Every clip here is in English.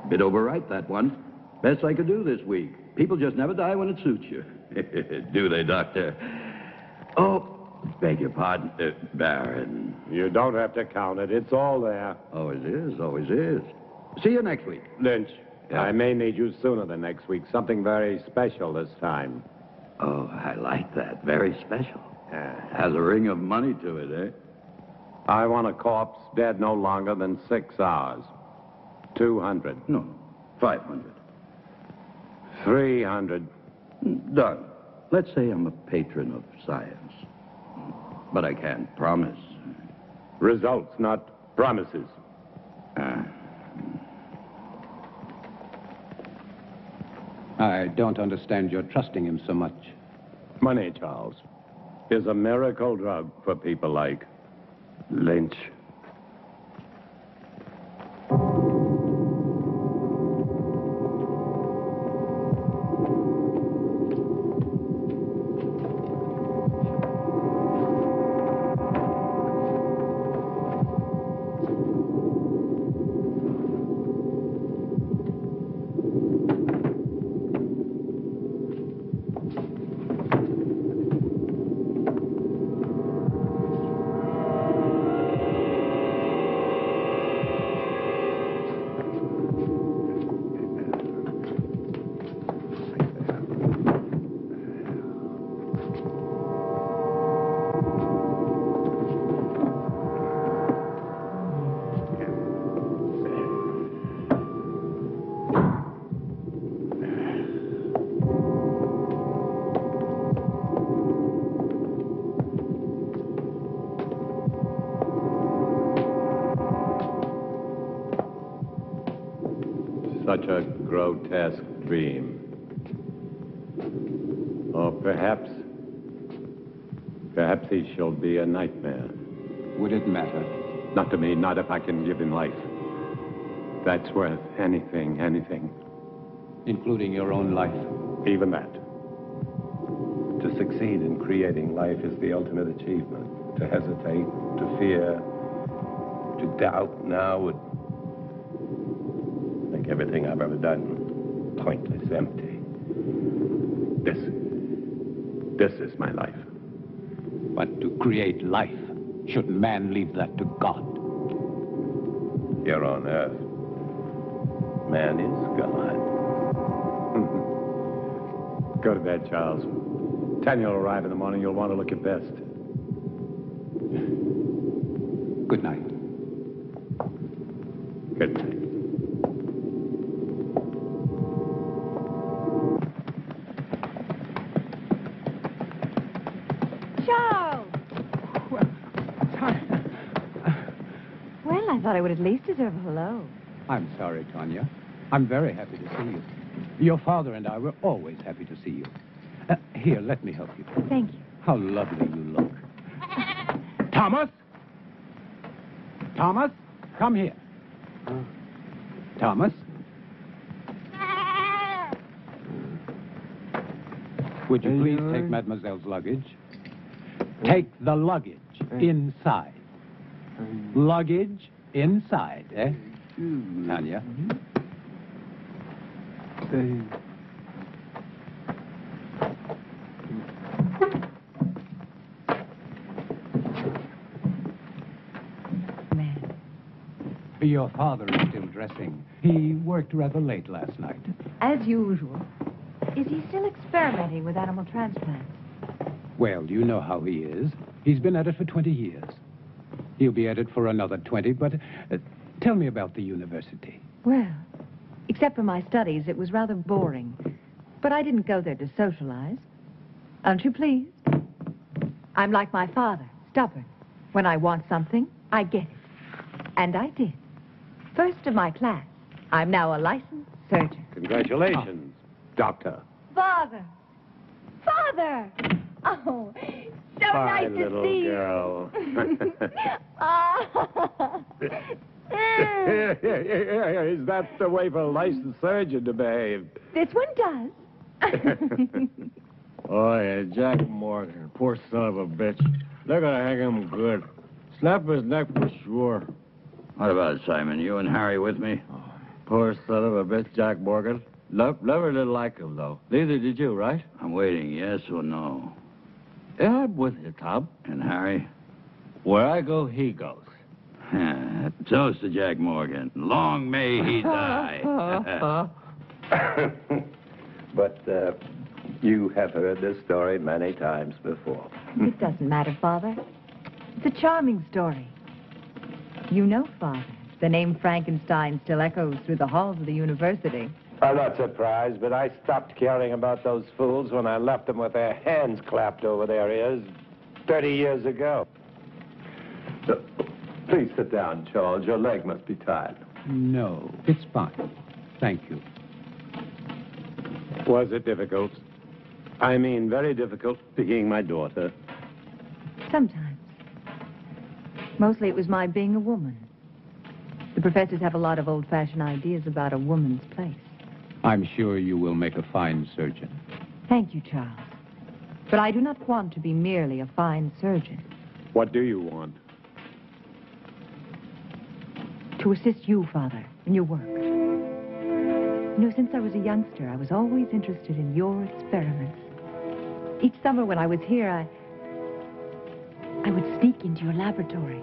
Bit overripe, that one. Best I could do this week. People just never die when it suits you. Do they, Doctor? Oh, beg your pardon, Baron. You don't have to count it. It's all there. Always is, always is. See you next week. Lynch, Yeah. I may need you sooner than next week. Something very special this time. Oh, I like that. Very special. Has a ring of money to it, eh? I want a corpse dead no longer than 6 hours. 200. No, 500. 300. Done. Let's say I'm a patron of science. But I can't promise. Results, not promises. I don't understand your trusting him so much. Money, Charles, is a miracle drug for people like Lynch. Such a grotesque dream. Or perhaps he shall be a nightmare. Would it matter? Not to me, not if I can give him life. That's worth anything, anything. Including your own life? Even that. To succeed in creating life is the ultimate achievement. To hesitate, to fear, to doubt now would make everything I've ever done pointless, empty. This is my life. But to create life, should man leave that to God? Here on earth, man is God. Go to bed, Charles. 10 you'll arrive in the morning. You'll want to look your best. Good night. Good night. Charles! Well, I thought I would at least deserve a hello. I'm sorry, Tanya. I'm very happy to see you. Your father and I were always happy to see you. Here, let me help you. Thank you. How lovely you look. Thomas? Thomas, come here. Thomas? Would you please take Mademoiselle's luggage? Take the luggage inside. Luggage inside, eh? Tanya? Your father is still dressing. He worked rather late last night. As usual. Is he still experimenting with animal transplants? Well, you know how he is. He's been at it for 20 years. He'll be at it for another 20, but tell me about the university. Well, except for my studies, it was rather boring. But I didn't go there to socialize. Aren't you pleased? I'm like my father, stubborn. When I want something, I get it. And I did. First of my class. I'm now a licensed surgeon. Congratulations, Doctor. Father! Father! Oh, so Hi, nice to little see girl. you. Ah. Is that the way for a licensed surgeon to behave? This one does. Oh, yeah, Jack Morgan. Poor son of a bitch. They're gonna hang him good. Snap his neck for sure. What about it, Simon? You and Harry with me? Poor son of a bitch, Jack Morgan. Never did like him, though. Neither did you, right? I'm waiting, yes or no. Yeah, I'm with you, Tom. And Harry? Where I go, he goes. Toast to Jack Morgan. Long may he die. But you have heard this story many times before. It doesn't matter, Father. It's a charming story. You know, Father, the name Frankenstein still echoes through the halls of the university. I'm not surprised, but I stopped caring about those fools when I left them with their hands clapped over their ears 30 years ago. Please sit down, Charles. Your leg must be tired. No, it's fine. Thank you. Was it difficult? I mean, very difficult being my daughter. Sometimes. Mostly it was my being a woman. The professors have a lot of old-fashioned ideas about a woman's place. I'm sure you will make a fine surgeon. Thank you, Charles. But I do not want to be merely a fine surgeon. What do you want? To assist you, Father, in your work. You know, since I was a youngster, I was always interested in your experiments. Each summer when I was here, I would sneak into your laboratory.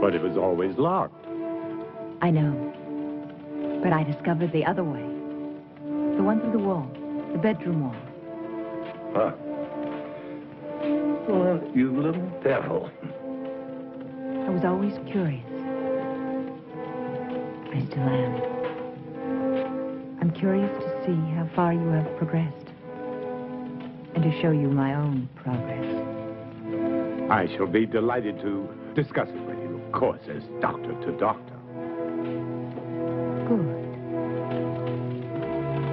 But it was always locked. I know. But I discovered the other way. The one through the wall, the bedroom wall. Huh. Well, you little devil. I was always curious. I still am. I'm curious to see how far you have progressed. And to show you my own progress. I shall be delighted to discuss it with you, of course, as doctor to doctor. Good.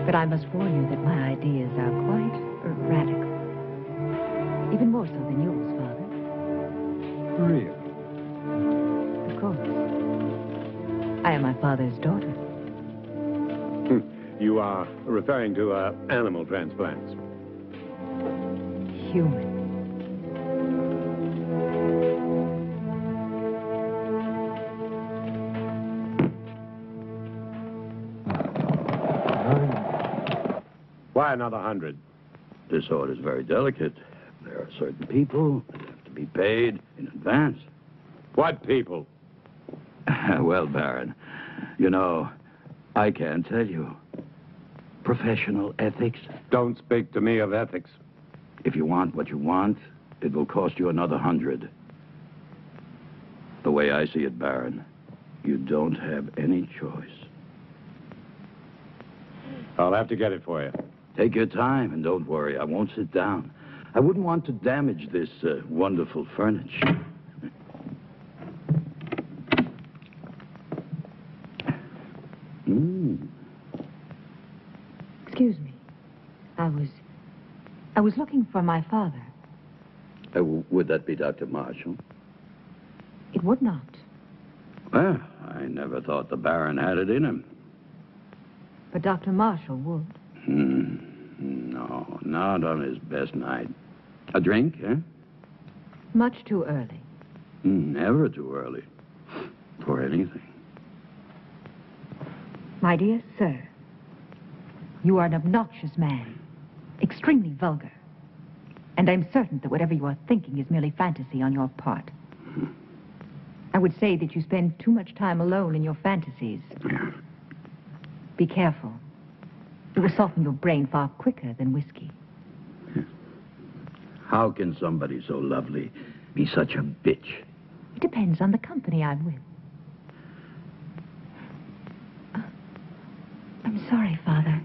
But I must warn you that my ideas are quite radical. Even more so than yours, Father. Really? Of course. I am my father's daughter. You are referring to animal transplants. Human. Why another 100? This order's very delicate. There are certain people that have to be paid in advance. What people? Well, Baron, you know, I can't tell you. Professional ethics. Don't speak to me of ethics. If you want what you want, it will cost you another 100. The way I see it, Baron, you don't have any choice. I'll have to get it for you. Take your time and don't worry. I won't sit down. I wouldn't want to damage this wonderful furniture. Excuse me. I was looking for my father. Would that be Dr. Marshall? It would not. Well, I never thought the Baron had it in him. But Dr. Marshall would. No, not on his best night. A drink, eh? Much too early. Never too early. For anything. My dear sir, you are an obnoxious man. Extremely vulgar. And I'm certain that whatever you are thinking is merely fantasy on your part. I would say that you spend too much time alone in your fantasies. Be careful. It will soften your brain far quicker than whiskey. How can somebody so lovely be such a bitch? It depends on the company I'm with. I'm sorry, Father.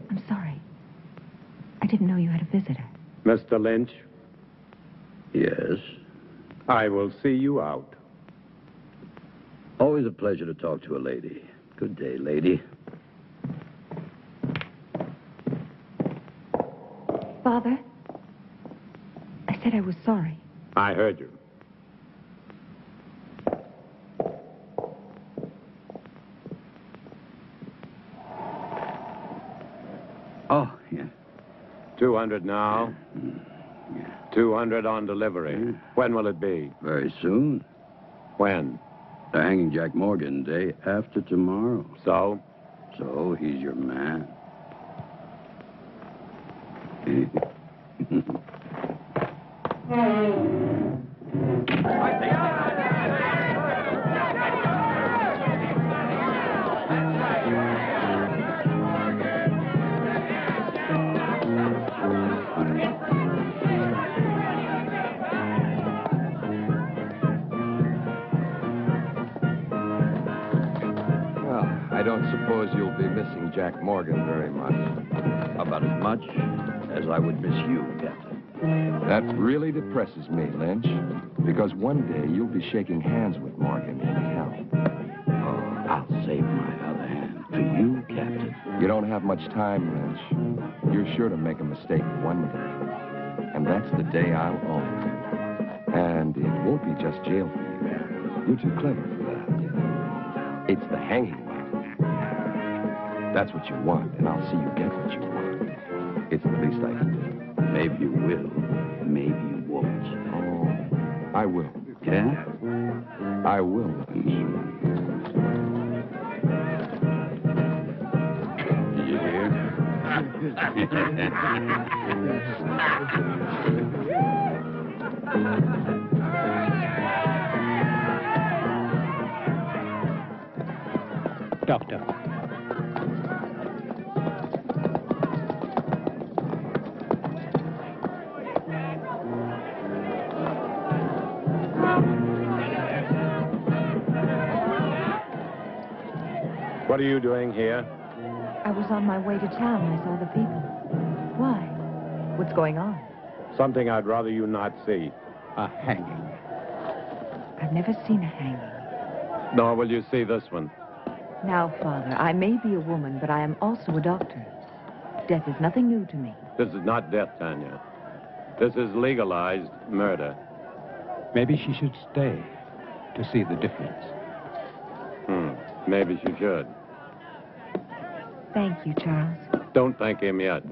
I'm sorry. I didn't know you had a visitor. Mr. Lynch, Yes. I will see you out. Always a pleasure to talk to a lady. Good day, lady. Father, I said I was sorry. I heard you. Oh, yeah. 200 now. 200 on delivery. When will it be? Very soon. When? They're hanging Jack Morgan day after tomorrow. So? So he's your man. I don't suppose you'll be missing Jack Morgan very much. About as much as I would miss you, Captain. That really depresses me, Lynch, because one day you'll be shaking hands with Morgan in hell. Oh, I'll save my other hand for you, Captain. You don't have much time, Lynch. You're sure to make a mistake one day. And that's the day I'll own it. And it won't be just jail for you. You're too clever for that. It's the hanging. That's what you want, and I'll see you get what you want. It's the least I can do. Maybe you will, maybe you won't. Oh, I will. Yeah? I will. Did you hear? Doctor. What are you doing here? I was on my way to town. I saw the people. Why? What's going on? Something I'd rather you not see. A hanging. I've never seen a hanging. Nor will you see this one. Now, Father, I may be a woman, but I am also a doctor. Death is nothing new to me. This is not death, Tanya. This is legalized murder. Maybe she should stay to see the difference. Maybe she should. Thank you, Charles. Don't thank him yet.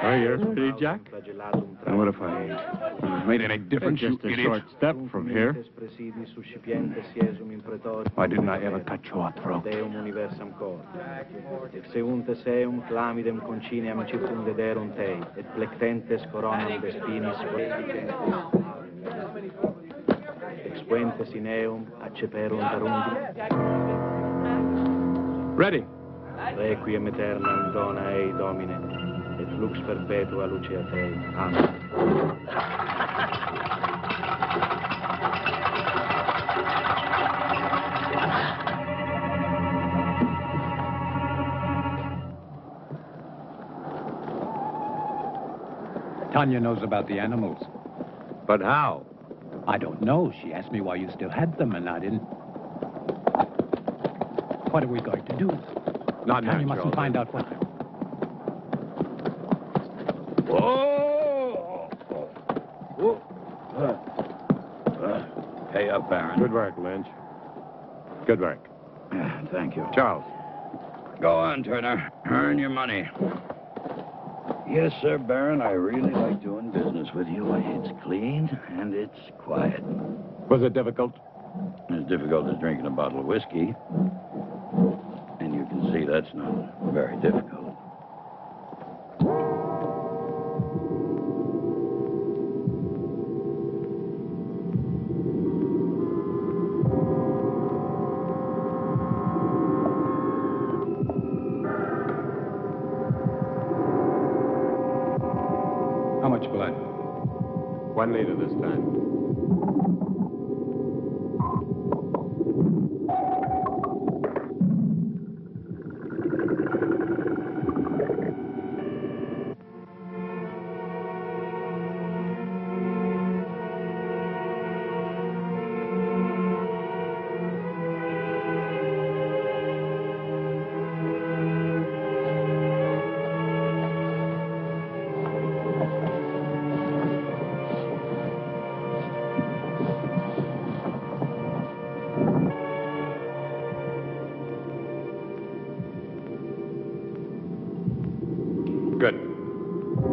Are you ready, Jack? And what if I made any difference, Just you a idiot? short step from here. Why didn't I ever cut your throat? Deum universam cor. Et seunte seum clamidem conciniam circumdederum tei, et plectentes coronam de spinis expuentes in eum acceperum tarundi. Ready. Requiem aeternam dona ei, Domine, et lux perpetua lucia tei. Amen. Tanya knows about the animals. But how? I don't know. She asked me why you still had them, and I didn't. What are we going to do? Not Tanya natural. mustn't find out what... Whoa! Pay up, Baron. Good work, Lynch. Good work. Thank you. Charles. Go on, Turner. Earn your money. Yes, sir, Baron. I really like doing business with you. It's clean and it's quiet. Was it difficult? As difficult as drinking a bottle of whiskey. And you can see that's not very difficult. How much blood? 1 liter this time.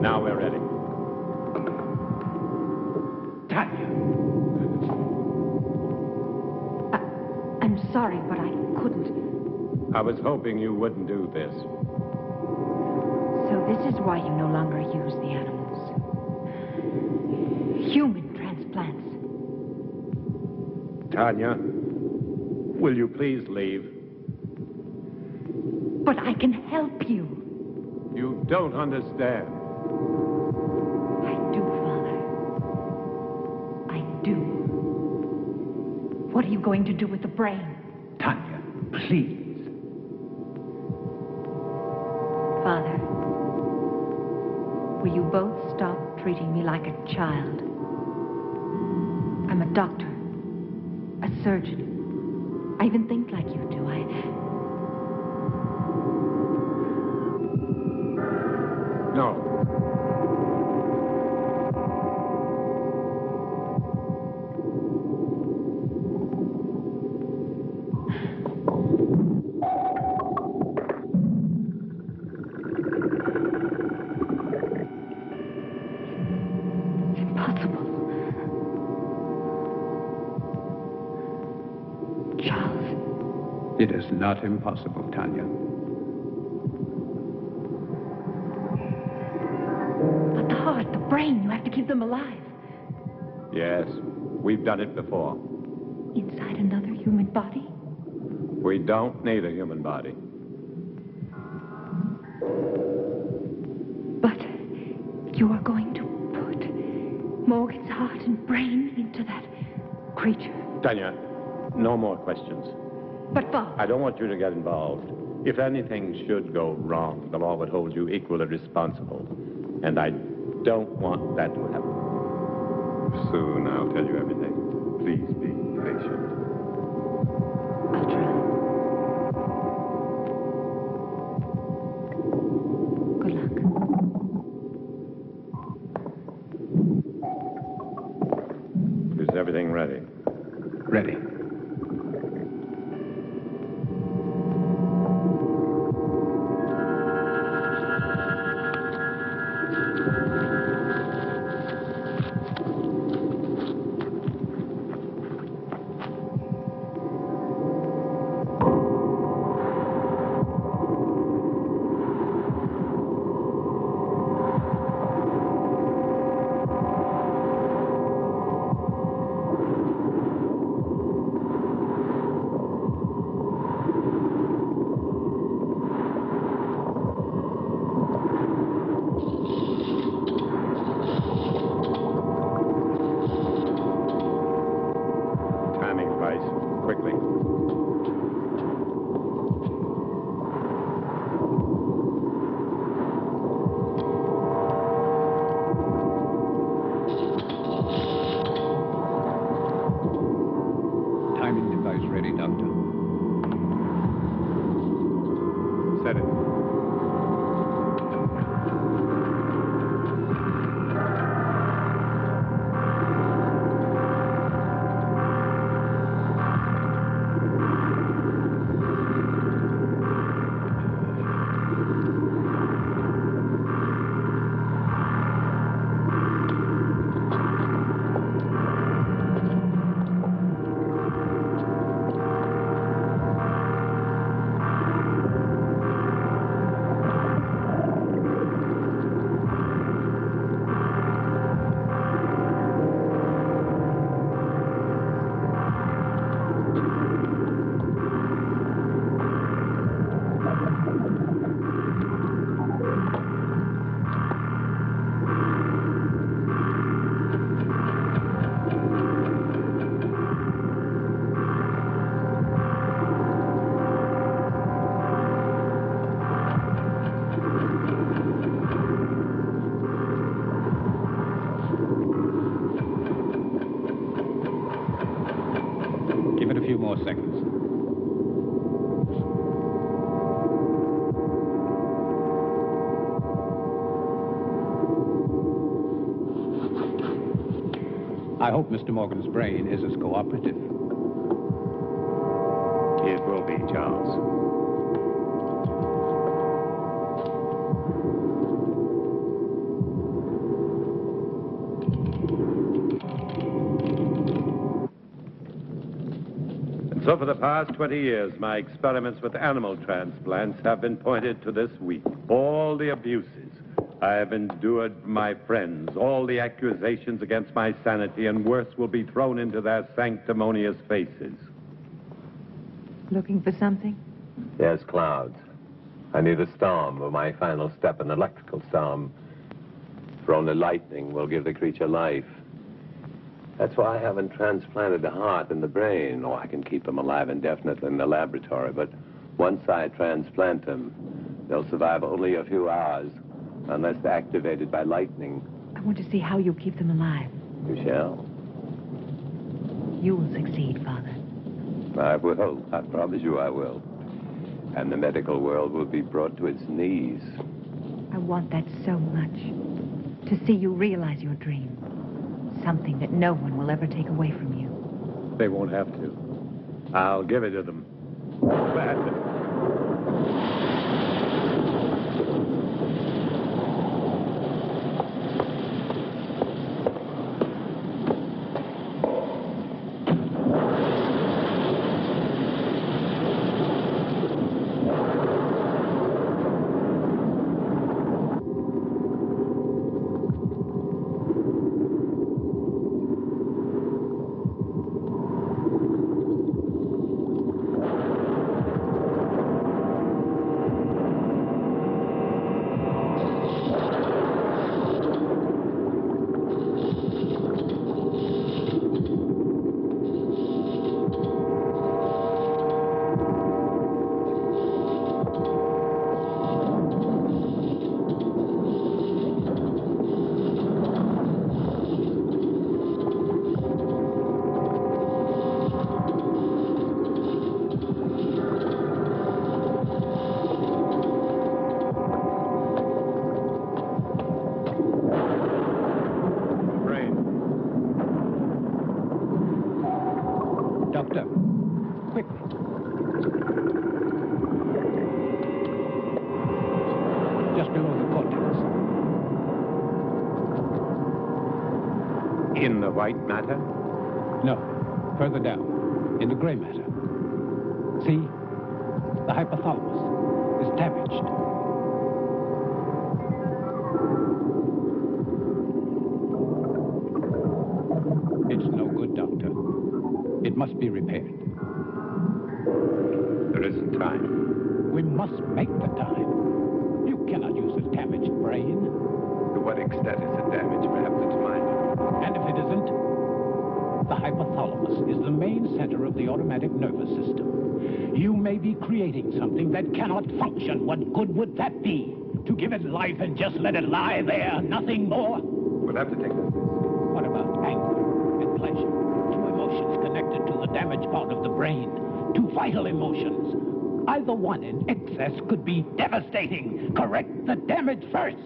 Now we're ready. Tanya! I'm sorry, but I couldn't. I was hoping you wouldn't do this. So this is why you no longer use the animals. Human transplants. Tanya, will you please leave? But I can help you. You don't understand. I do, Father. I do. What are you going to do with the brain? Tanya, please. Father, will you both stop treating me like a child? I'm a doctor, a surgeon. I even think like you do. No. It's impossible. Charles. It is not impossible, Tanya. But the heart, the brain, you have to keep them alive. Yes, we've done it before. Inside another human body? We don't need a human body. But you are going to put Morgan's heart and brain into that creature. Tanya, no more questions. But Bob, I don't want you to get involved. If anything should go wrong, the law would hold you equally responsible. And I don't want that to happen. Soon I'll tell you everything. Please be patient. I'll try. Good luck. Is everything ready? Ready. Timing device, quickly. Timing device ready, Doctor. Set it. Give it a few more seconds. I hope Mr. Morgan's brain is as cooperative. It will be, Charles. And so for the past 20 years, my experiments with animal transplants have been pointed to this week. All the abuses I have endured from my friends, all the accusations against my sanity, and worse, will be thrown into their sanctimonious faces. Looking for something? Yes, clouds. I need a storm for my final step, an electrical storm. For only lightning will give the creature life. That's why I haven't transplanted the heart and the brain. Oh, I can keep them alive indefinitely in the laboratory, but once I transplant them, they'll survive only a few hours, unless they're activated by lightning. I want to see how you keep them alive. You shall. You will succeed, Father. I will. I promise you I will. And the medical world will be brought to its knees. I want that so much. To see you realize your dream. Something that no one will ever take away from you. They won't have to. I'll give it to them. Gladly. Doctor, quickly. Just below the cortex. In the white matter? No, further down, in the gray matter. See? The hypothalamus is damaged. It's no good, Doctor. It must be repaired. There isn't time. We must make the time. You cannot use a damaged brain. To what extent is it damaged? Perhaps it's minor. And if it isn't, the hypothalamus is the main center of the automatic nervous system. You may be creating something that cannot function. What good would that be? To give it life and just let it lie there, nothing more? We'll have to take this. What about anger and pleasure? Two emotions connected to the damaged part of the brain. Two vital emotions. Either one in excess could be devastating. Correct the damage first.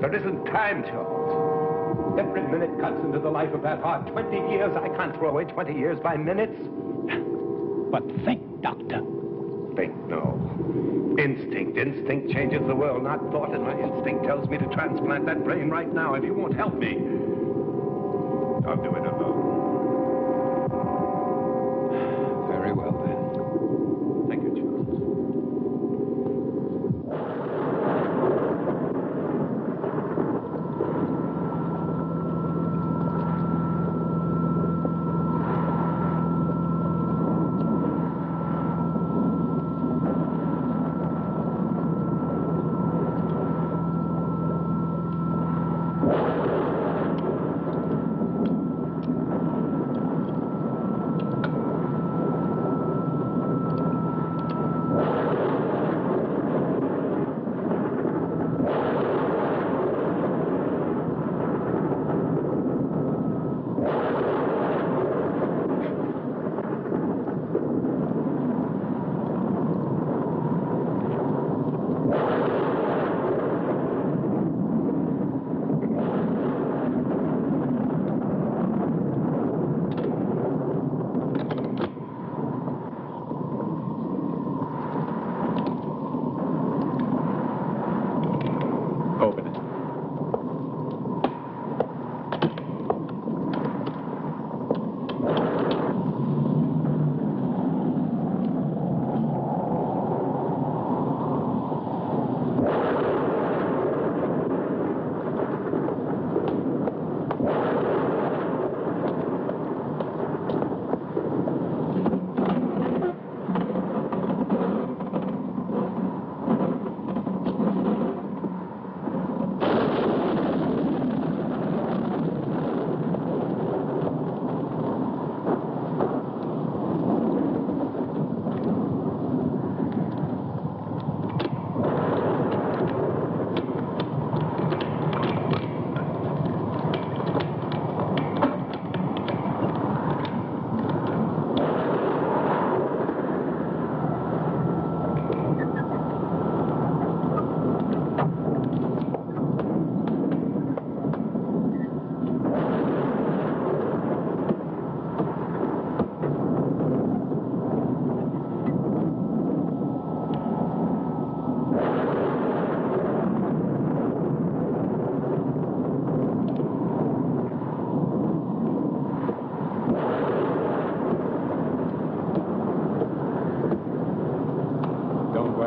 There isn't time, Jones. Every minute cuts into the life of that heart. 20 years. I can't throw away 20 years by minutes. But think, Doctor. Think, no. Instinct. Instinct changes the world, not thought. And my instinct tells me to transplant that brain right now. If you won't help me, I'll do it alone. Very well, then. Thank you, Jones.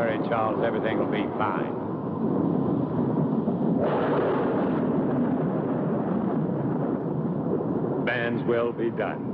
worry, Charles. Everything will be fine. Man's will be done.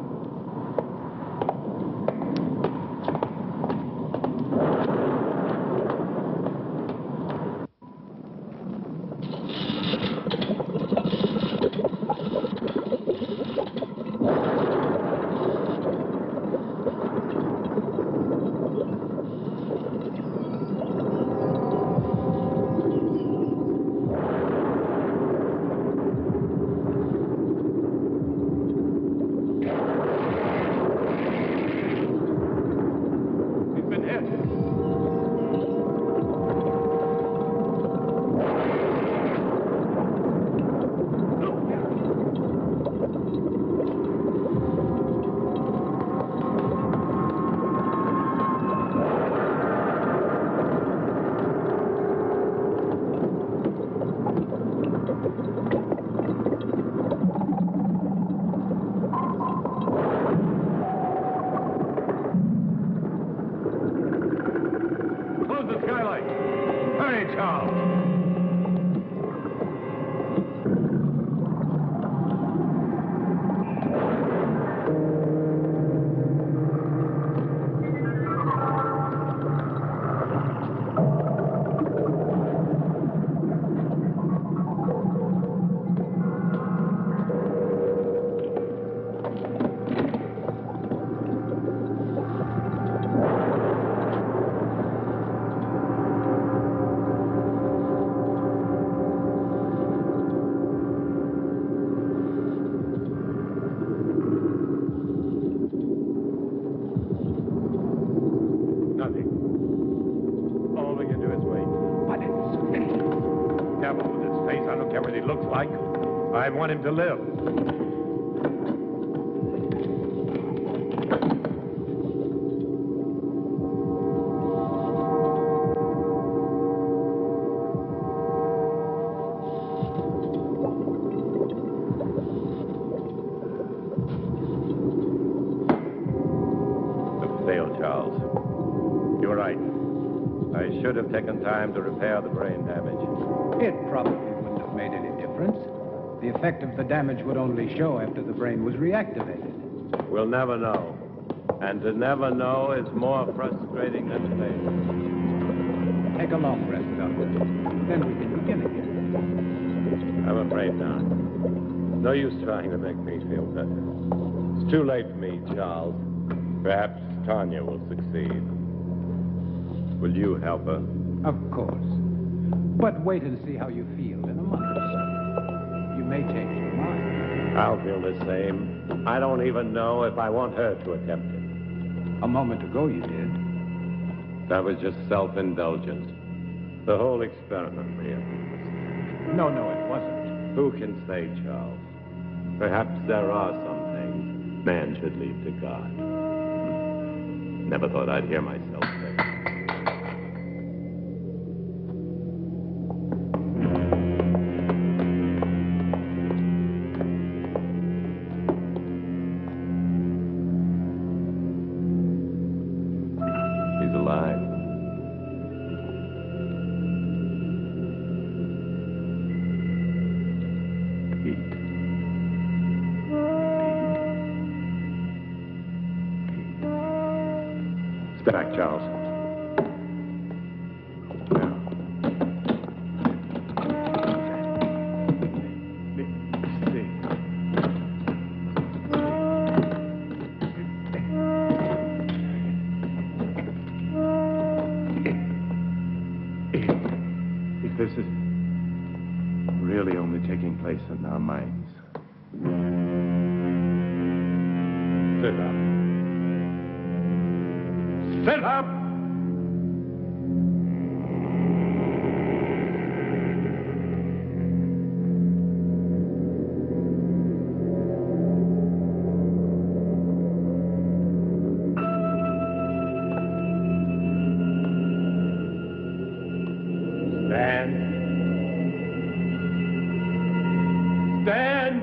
I want him to live. It failed, Charles. You were right. I should have taken time to repair the brain damage. It probably wouldn't have made any difference. The effect of the damage would only show after the brain was reactivated. We'll never know. And to never know is more frustrating than failure. Take a long rest, Doctor. Then we can begin again. I'm afraid not. No use trying to make me feel better. It's too late for me, Charles. Perhaps Tanya will succeed. Will you help her? Of course. But wait and see how you feel in a month or so. You may change your mind. I'll feel the same. I don't even know if I want her to attempt it. A moment ago you did. That was just self-indulgence. The whole experiment, really. No, it wasn't. Who can say, Charles? Perhaps there are some things man should leave to God. Never thought I'd hear myself say. Step back, Charles. If this is really only taking place in our minds. Sit up. Sit up! Stand. Stand!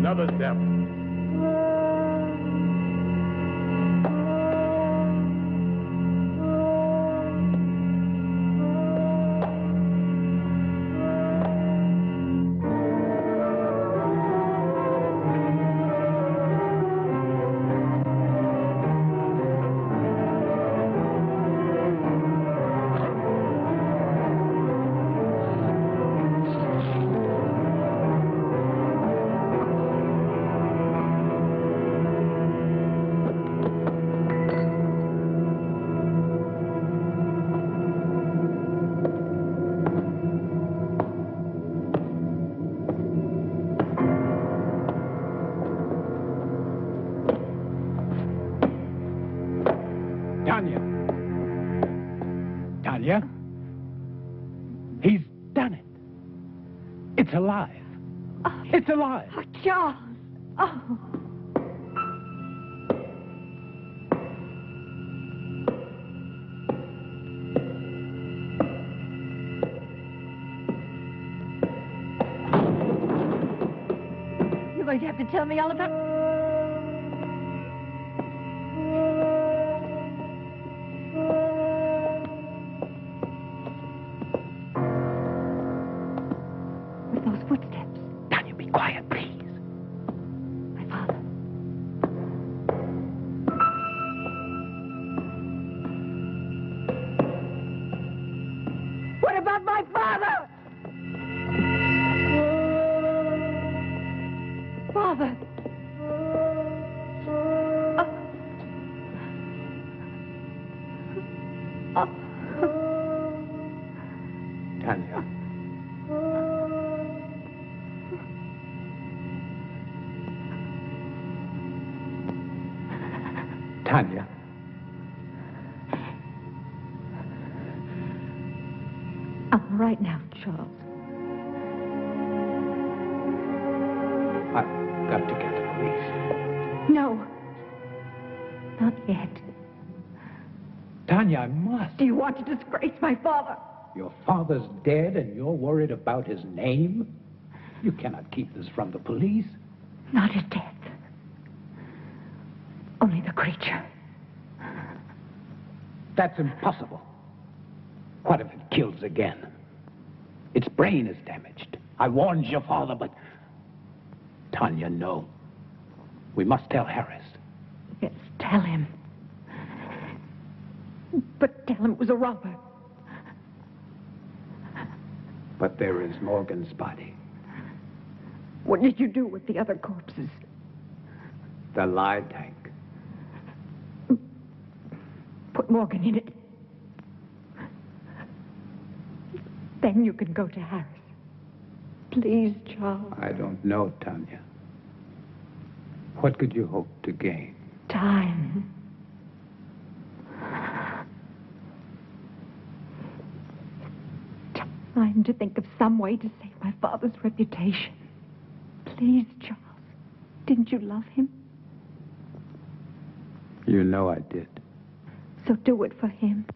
Another step. Tanya? He's done it. It's alive. Oh, it's alive. Oh, Charles. Oh. You're going to have to tell me all about... Footsteps. Tanya, be quiet, please. My father. What about my father? Father. Tanya. Tanya. I'm all right now, Charles. I've got to get the police. No. Not yet. Tanya, I must. Do you want to disgrace my father? Your father's dead and you're worried about his name? You cannot keep this from the police. Not his death. Only the creature. That's impossible. What if it kills again? Its brain is damaged. I warned your father, but... Tanya, no. We must tell Harris. Yes, tell him. But tell him it was a robber. But there is Morgan's body. What did you do with the other corpses? The lie tank. Put Morgan in it. Then you can go to Harris. Please, Charles. I don't know, Tanya. What could you hope to gain? Time. Time to think of some way to save my father's reputation. Please, Charles. Didn't you love him? You know I did. So do it for him.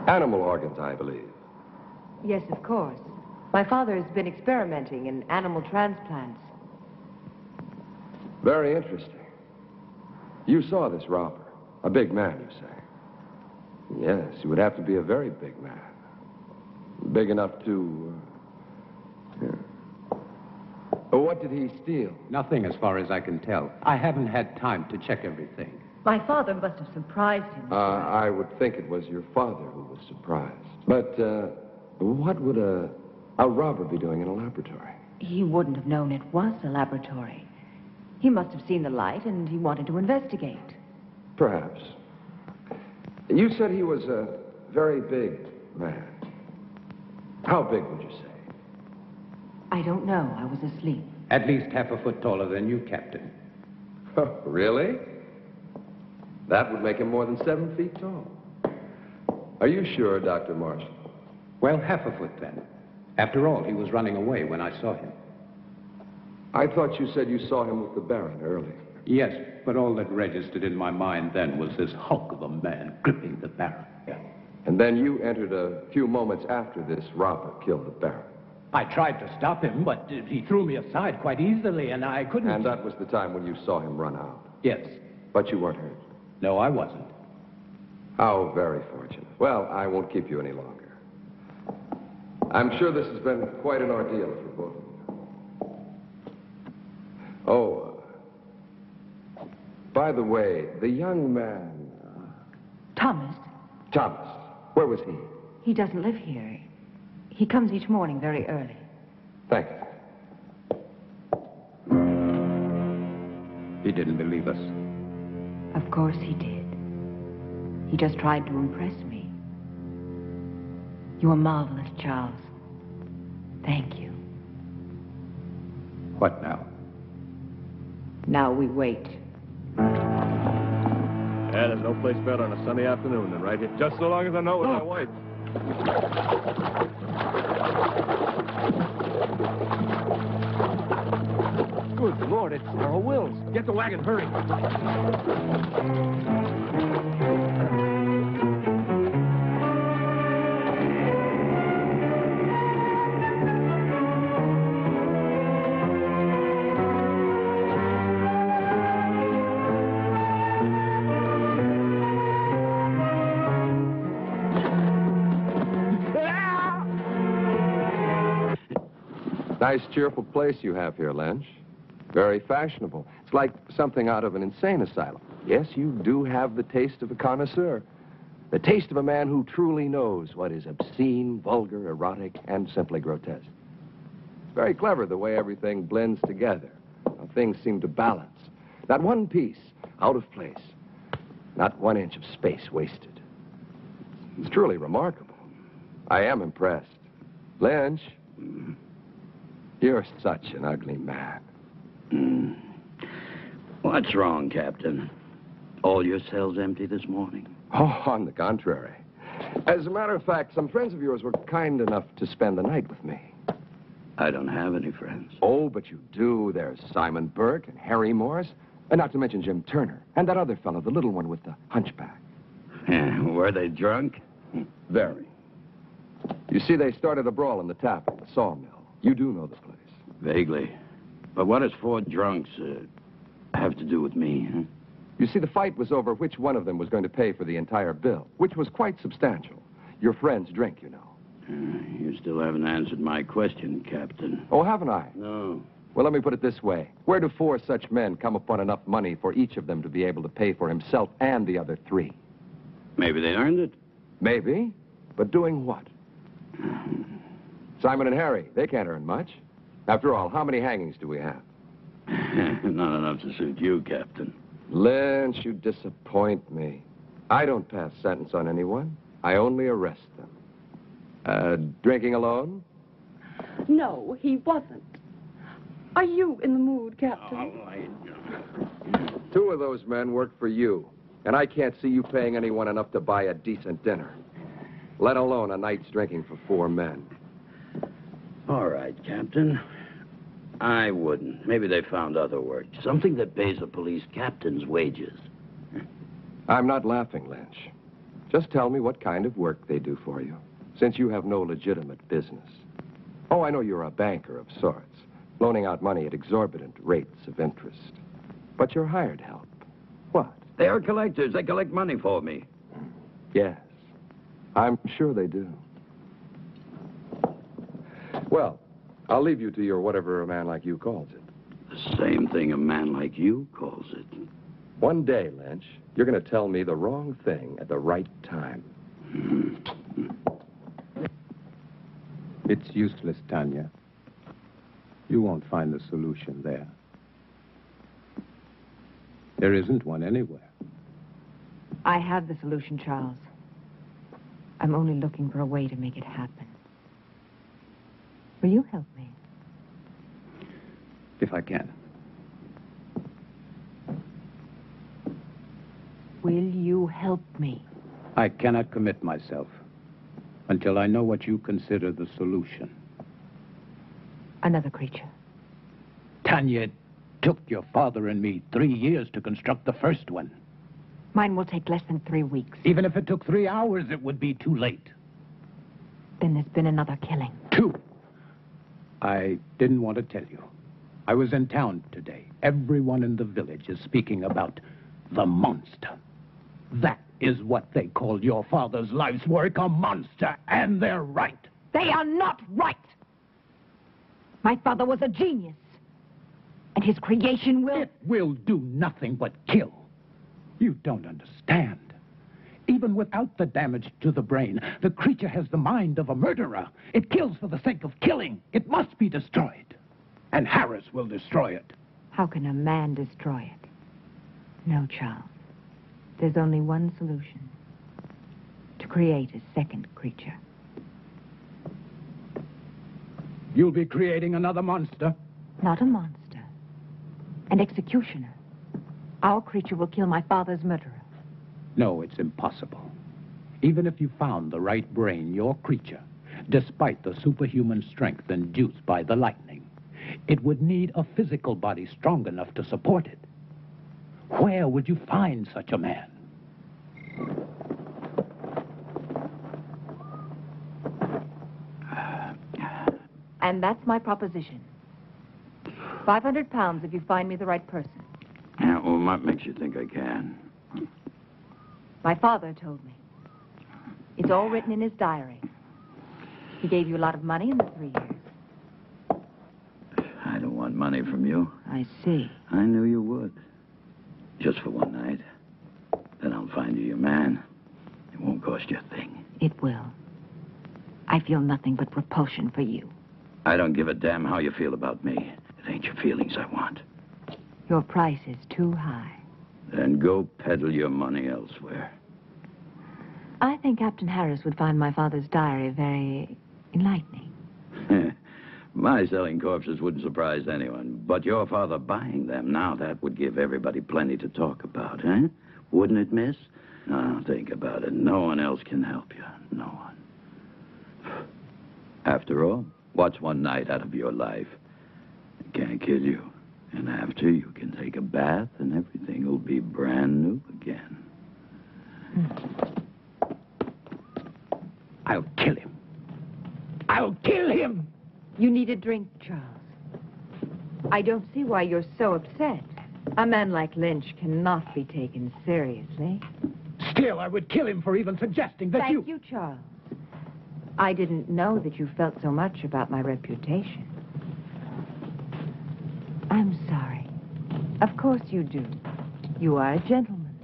Animal organs, I believe. Yes, of course. My father has been experimenting in animal transplants. Very interesting. You saw this robber. A big man, you say? Yes, he would have to be a very big man. Big enough to... What did he steal? Nothing as far as I can tell. I haven't had time to check everything. My father must have surprised him. I would think it was your father who was surprised. But what would a a robber be doing in a laboratory? He wouldn't have known it was a laboratory. He must have seen the light and he wanted to investigate. Perhaps. You said he was a very big man. How big would you say? I don't know. I was asleep. At least half a foot taller than you, Captain. Oh, really? That would make him more than 7 feet tall. Are you sure, Dr. Marshall? Well, half a foot then. After all, he was running away when I saw him. I thought you said you saw him with the Baron earlier. Yes, but all that registered in my mind then was this hulk of a man gripping the Baron. And then you entered a few moments after this robber killed the Baron. I tried to stop him, but he threw me aside quite easily, and I couldn't... And that was the time when you saw him run out? Yes. But you weren't hurt? No, I wasn't. How very fortunate. Well, I won't keep you any longer. I'm sure this has been quite an ordeal for both of you. Oh, by the way, the young man... Thomas. Thomas. Where was he? He doesn't live here. He comes each morning very early. Thank you. He didn't believe us. Of course he did. He just tried to impress me. You were marvelous, Charles. Thank you. What now? Now we wait. Yeah, there's no place better on a sunny afternoon than right here. Just so long as I know with my wife. Good Lord, it's Earl Wills. Get the wagon, hurry. Nice, cheerful place you have here, Lynch. Very fashionable. It's like something out of an insane asylum. Yes, you do have the taste of a connoisseur. The taste of a man who truly knows what is obscene, vulgar, erotic, and simply grotesque. It's very clever the way everything blends together. How things seem to balance. Not one piece out of place. Not 1 inch of space wasted. It's truly remarkable. I am impressed. Lynch, you're such an ugly man. What's wrong, Captain? All your cells empty this morning? Oh, on the contrary. As a matter of fact, some friends of yours were kind enough to spend the night with me. I don't have any friends. Oh, but you do. There's Simon Burke and Harry Morris, and not to mention Jim Turner, and that other fellow, the little one with the hunchback. Were they drunk? Very. You see, they started a brawl in the tap at the sawmill. You do know the place. Vaguely. But what does 4 drunks have to do with me, huh? You see, the fight was over which one of them was going to pay for the entire bill, which was quite substantial. Your friend's drink, you know. You still haven't answered my question, Captain. Oh, haven't I? No. Well, let me put it this way. Where do 4 such men come upon enough money for each of them to be able to pay for himself and the other 3? Maybe they earned it. Maybe. But doing what? Simon and Harry, they can't earn much. After all, how many hangings do we have? Not enough to suit you, Captain. Lynch, you disappoint me. I don't pass sentence on anyone. I only arrest them. Drinking alone? No, he wasn't. Are you in the mood, Captain? 2 of those men work for you, and I can't see you paying anyone enough to buy a decent dinner, let alone a night's drinking for 4 men. All right, Captain. I wouldn't. Maybe they found other work. Something that pays a police captain's wages. I'm not laughing, Lynch. Just tell me what kind of work they do for you, since you have no legitimate business. Oh, I know you're a banker of sorts, loaning out money at exorbitant rates of interest. But you're hired help. What? They are collectors. They collect money for me. Yes, I'm sure they do. Well, I'll leave you to your whatever a man like you calls it. The same thing a man like you calls it. One day, Lynch, you're going to tell me the wrong thing at the right time. It's useless, Tanya. You won't find the solution there. There isn't one anywhere. I have the solution, Charles. I'm only looking for a way to make it happen. Will you help me? If I can. Will you help me? I cannot commit myself until I know what you consider the solution. Another creature. Tanya, it took your father and me 3 years to construct the first one. Mine will take less than 3 weeks. Even if it took 3 hours, it would be too late. Then there's been another killing. 2. I didn't want to tell you. I was in town today. Everyone in the village is speaking about the monster. That is what they call your father's life's work, a monster, and they're right. They are not right! My father was a genius. And his creation will... It will do nothing but kill. You don't understand. Even without the damage to the brain, the creature has the mind of a murderer. It kills for the sake of killing. It must be destroyed. And Harris will destroy it. How can a man destroy it? No, Charles. There's only one solution. To create a second creature. You'll be creating another monster? Not a monster. An executioner. Our creature will kill my father's murderer. No, it's impossible. Even if you found the right brain, your creature, despite the superhuman strength induced by the lightning, it would need a physical body strong enough to support it. Where would you find such a man? And that's my proposition. 500 pounds if you find me the right person. Yeah, well, what makes you think I can? My father told me. It's all written in his diary. He gave you a lot of money in the 3 years. I don't want money from you. I see. I knew you would. Just for one night. Then I'll find you your man. It won't cost you a thing. It will. I feel nothing but repulsion for you. I don't give a damn how you feel about me. It ain't your feelings I want. Your price is too high. Then go peddle your money elsewhere. I think Captain Harris would find my father's diary very enlightening. My selling corpses wouldn't surprise anyone. But your father buying them, now that would give everybody plenty to talk about, eh? Wouldn't it, miss? Now, think about it. No one else can help you. No one. After all, what's one night out of your life? It can't kill you. And after, you can take a bath and everything will be brand new again. I'll kill him. I'll kill him! You need a drink, Charles. I don't see why you're so upset. A man like Lynch cannot be taken seriously. Still, I would kill him for even suggesting that Thank you, Charles. I didn't know that you felt so much about my reputation. I'm sorry. Of course you do. You are a gentleman.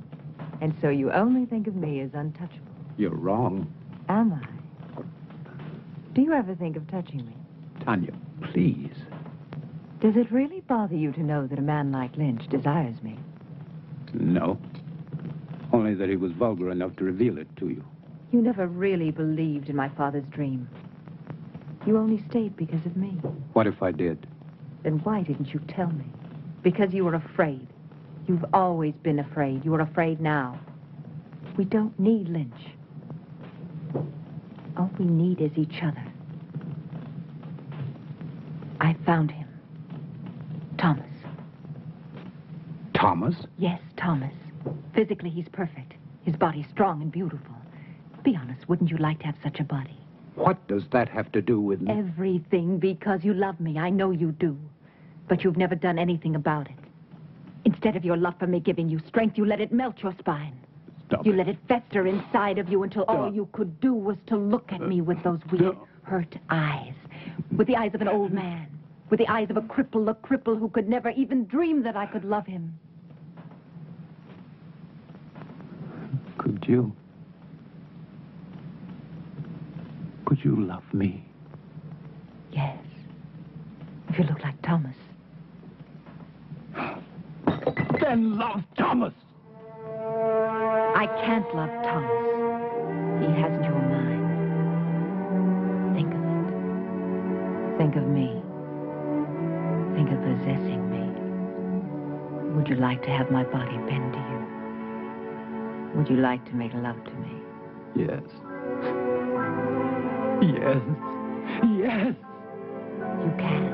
And so you only think of me as untouchable. You're wrong. Am I? Do you ever think of touching me? Tanya, please. Does it really bother you to know that a man like Lynch desires me? No. Only that he was vulgar enough to reveal it to you. You never really believed in my father's dream. You only stayed because of me. What if I did? Then why didn't you tell me? Because you were afraid. You've always been afraid. You are afraid now. We don't need Lynch. All we need is each other. I found him. Thomas. Thomas? Yes, Thomas. Physically, he's perfect. His body's strong and beautiful. Be honest, wouldn't you like to have such a body? What does that have to do with me? Everything, because you love me. I know you do. But you've never done anything about it. Instead of your love for me giving you strength, you let it melt your spine. Stop You it. let it fester inside of you until all you could do was to look at me with those weird, hurt eyes. With the eyes of an old man. With the eyes of a cripple who could never even dream that I could love him. Could you? Could you love me? Yes. If you look like Thomas. Then love Thomas. I can't love Thomas. He hasn't your mind. Think of it. Think of me. Think of possessing me. Would you like to have my body bend to you? Would you like to make love to me? Yes. Yes. Yes. You can.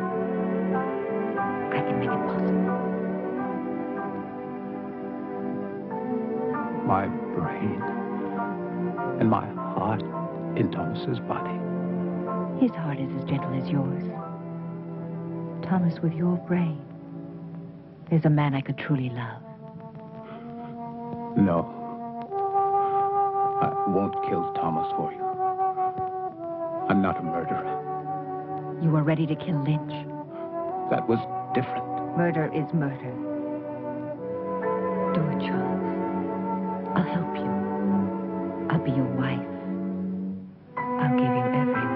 I can make it possible. My brain and my heart in Thomas's body. His heart is as gentle as yours. Thomas, with your brain, there's a man I could truly love. No. I won't kill Thomas for you. I'm not a murderer. You were ready to kill Lynch. That was different. Murder is murder. Do it, Charles. I'll help you. I'll be your wife. I'll give you everything.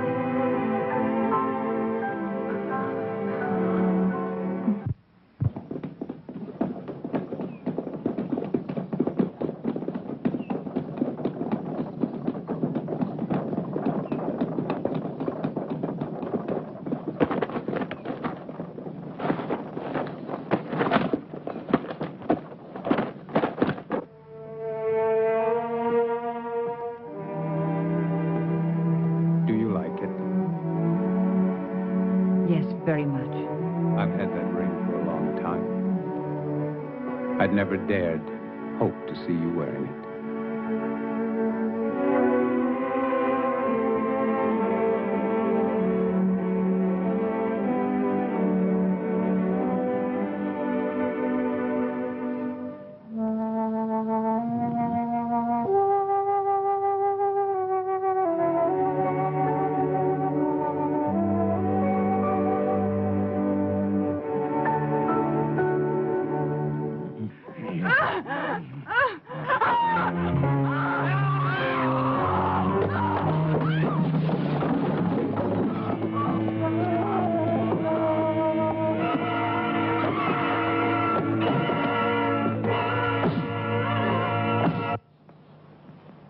Very much. I've had that ring for a long time. I'd never dared hope to see you wearing it.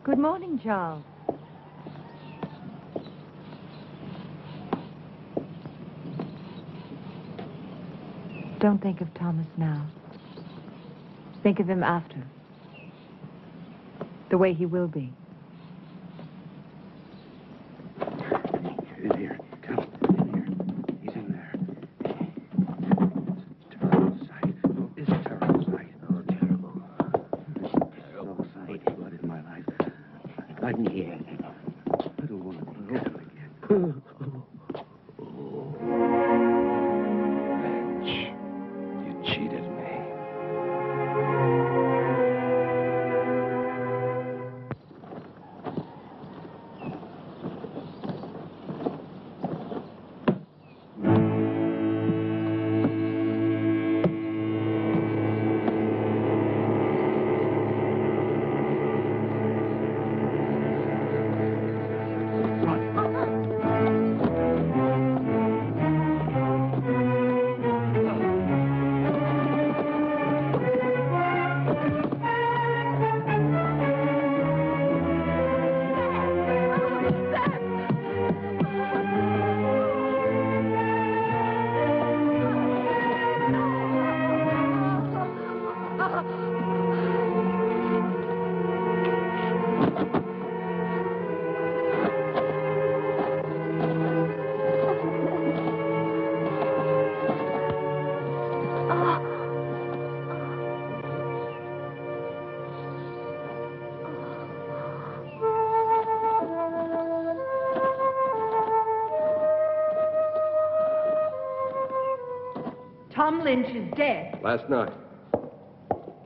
Good morning, Charles. Don't think of Thomas now. Think of him after. The way he will be. In here. Come. In here. He's in there. It's a terrible sight. Oh, it's a terrible sight. Oh, terrible. Terrible sight. Blood in my life. Blood in here. Little woman. Little again. Lynch, you cheated me. Tom Lynch is dead. Last night.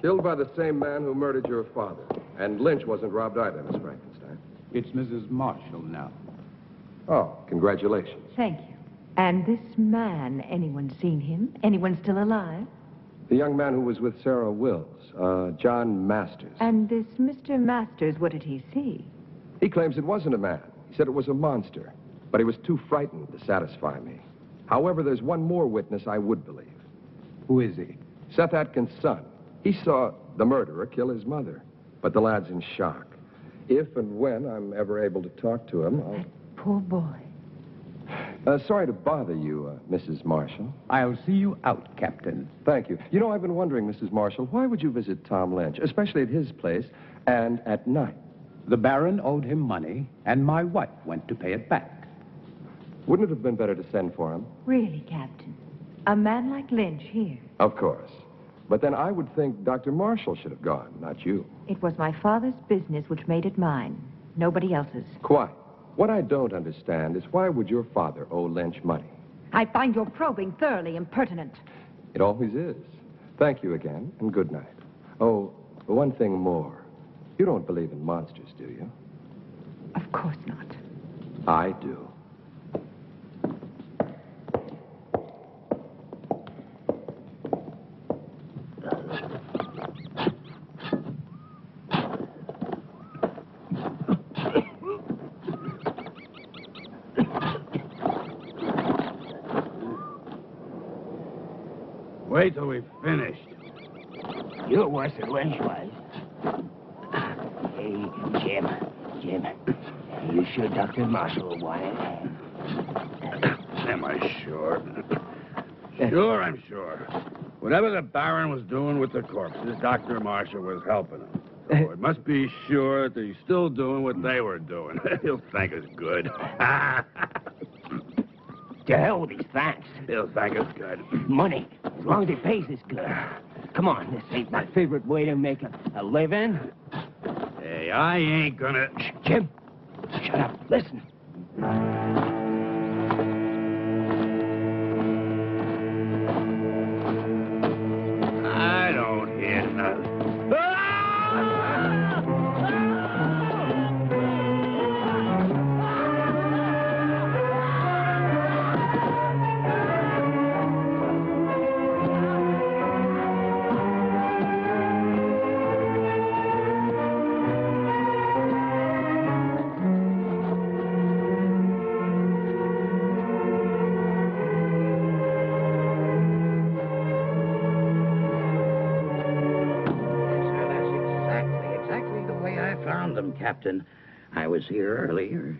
Killed by the same man who murdered your father. And Lynch wasn't robbed either, Miss Frankenstein. It's Mrs. Marshall now. Oh, congratulations. Thank you. And this man, anyone seen him? Anyone still alive? The young man who was with Sarah Wills, John Masters. And this Mr. Masters, what did he see? He claims it wasn't a man. He said it was a monster. but he was too frightened to satisfy me. However, there's one more witness I would believe. Who is he? Seth Atkins' son. He saw the murderer kill his mother, but the lad's in shock. If and when I'm ever able to talk to him, I'll... Poor boy. Sorry to bother you, Mrs. Marshall. I'll see you out, Captain. Thank you. You know, I've been wondering, Mrs. Marshall, why would you visit Tom Lynch, especially at his place, and at night? The Baron owed him money, and my wife went to pay it back. Wouldn't it have been better to send for him? Really, Captain? A man like Lynch here? Of course. But then I would think Dr. Marshall should have gone, not you. It was my father's business which made it mine. Nobody else's. Quite. What I don't understand is why would your father owe Lynch money? I find your probing thoroughly impertinent. It always is. Thank you again, and good night. Oh, one thing more. You don't believe in monsters, do you? Of course not. I do. Wait till we've finished. You're worse than Lynch was. Hey, Jim, you sure Dr. Marshall will want it? Am I sure? Sure, I'm sure. Whatever the Baron was doing with the corpses, Dr. Marshall was helping him. So it must be sure that he's still doing what they were doing. He'll thank us good. To hell with these thanks. He'll thank us good. Money, as long as he pays us good. Come on, this ain't my favorite way to make a living. Hey, I ain't gonna... Shh, Jim, shut up. Listen. I don't hear nothing. Captain, I was here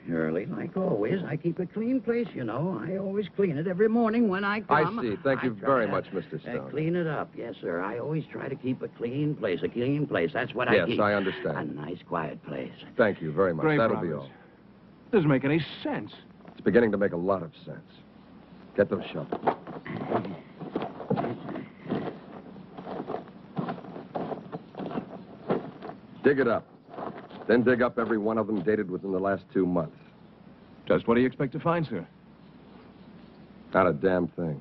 early, like always. I keep a clean place, you know. I always clean it every morning when I come. I see. Thank you very much, Mr. Stone. Clean it up, yes, sir. I always try to keep a clean place. That's what I keep. Yes, I understand. A nice, quiet place. Thank you very much. Great That'll progress. be all. Doesn't make any sense. It's beginning to make a lot of sense. Get those shovels. Dig it up. Then dig up every one of them dated within the last 2 months. Just what do you expect to find, sir? Not a damn thing.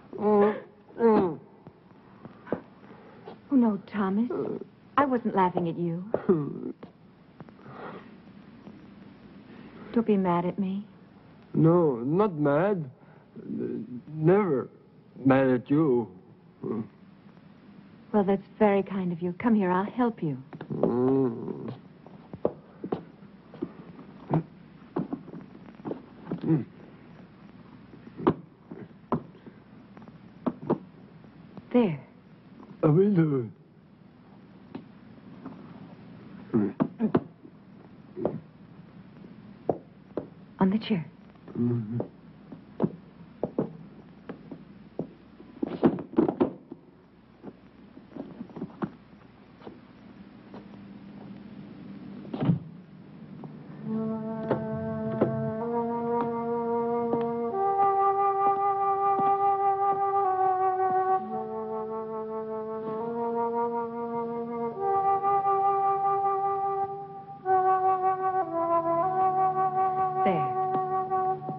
Oh, no, Thomas. I wasn't laughing at you. Don't be mad at me. No, not mad. Never mad at you. Well, that's very kind of you. Come here, I'll help you. There. I will do it. On the chair.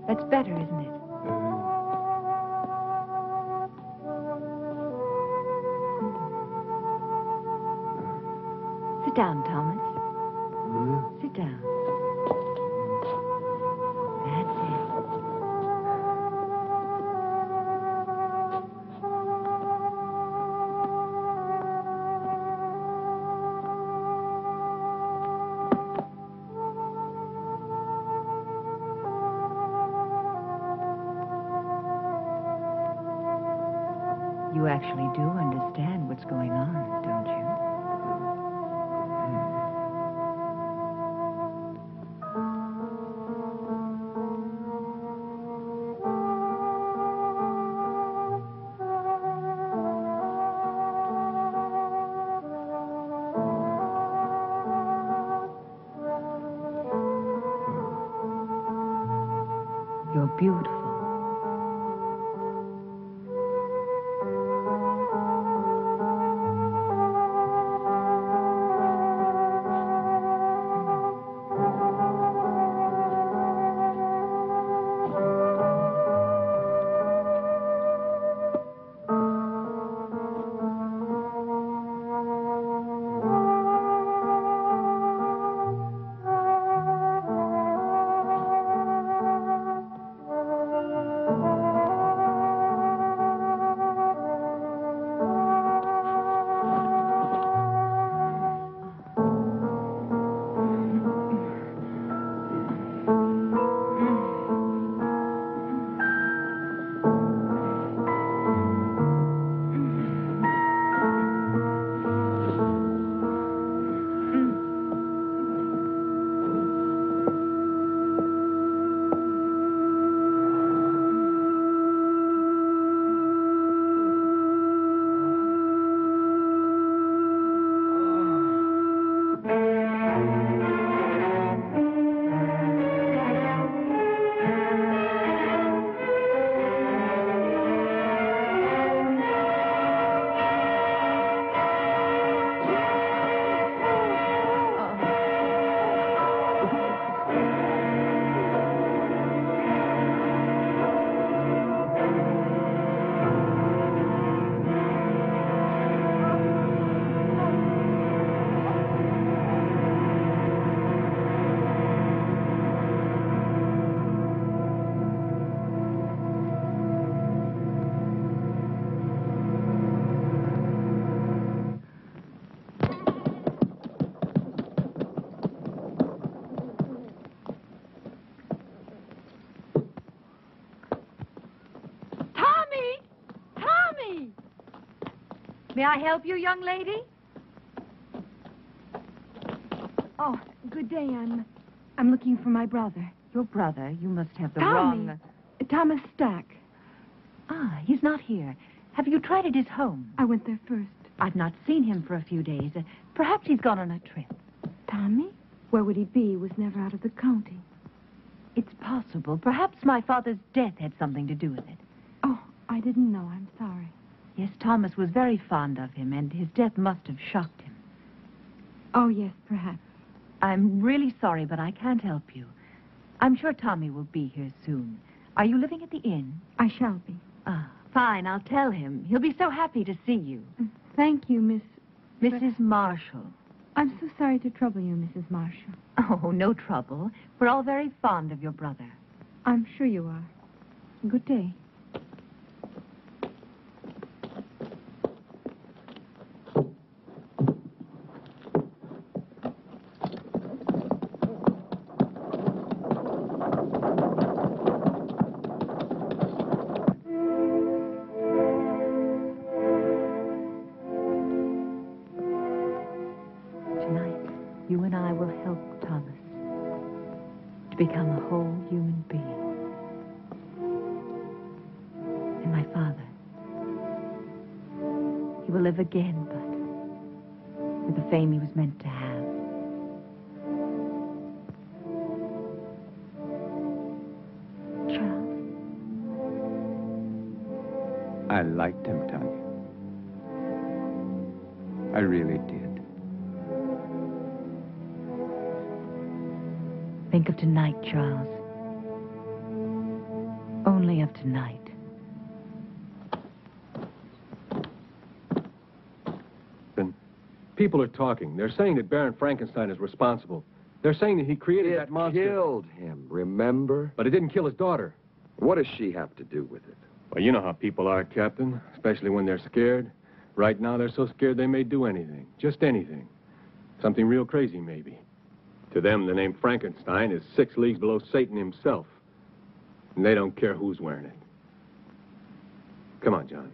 That's better, isn't it? Sit down, Thomas. Sit down. You actually do understand what's going on, don't you? You're beautiful. May I help you, young lady? Oh, good day. I'm looking for my brother. Your brother? You must have the Tommy. wrong... Thomas Stack. Ah, he's not here. Have you tried at his home? I went there first. I've not seen him for a few days. Perhaps he's gone on a trip. Tommy? Where would he be? He was never out of the county. It's possible. Perhaps my father's death had something to do with it. Oh, I didn't know. I'm sorry. Yes, Thomas was very fond of him, and his death must have shocked him. Oh, yes, perhaps. I'm really sorry, but I can't help you. I'm sure Tommy will be here soon. Are you living at the inn? I shall be. Ah, fine. I'll tell him. He'll be so happy to see you. Thank you, Mrs. Marshall. I'm so sorry to trouble you, Mrs. Marshall. Oh, no trouble. We're all very fond of your brother. I'm sure you are. Good day. You and I will help Thomas to become a whole human being. And my father, he will live again, but with the fame he was meant to have. Charles? I liked him, Tanya. I really did. Think of tonight, Charles. Only of tonight. Then people are talking. They're saying that Baron Frankenstein is responsible. They're saying that he created It that monster. killed him, remember? But it didn't kill his daughter. What does she have to do with it? Well, you know how people are, Captain, especially when they're scared. Right now, they're so scared they may do anything. Just anything. Something real crazy, maybe. To them, the name Frankenstein is 6 leagues below Satan himself. And they don't care who's wearing it. Come on, John.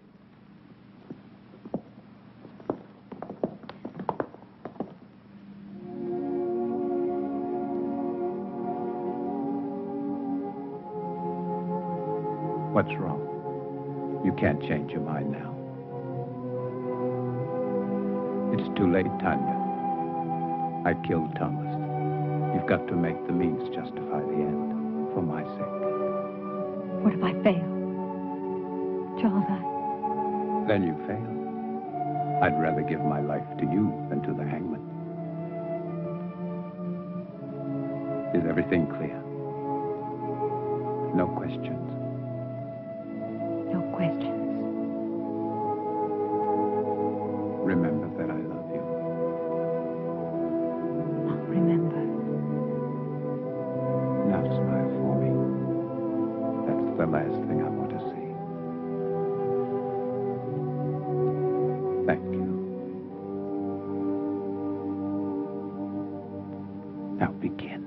What's wrong? You can't change your mind now. It's too late, Tanya. I killed Thomas. You've got to make the means justify the end, for my sake. What if I fail? Charles, Then you fail. I'd rather give my life to you than to the hangman. Is everything clear? No questions. No questions. Remember that I love you. I'll remember. Now smile for me. That's the last thing I want to see. Thank you. Now begin.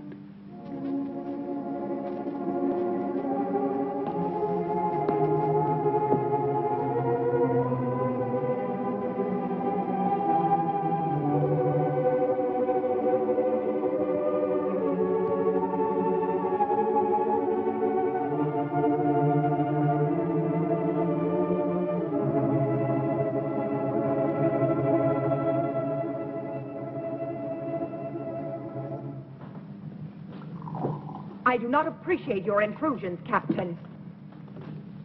I do not appreciate your intrusions, Captain.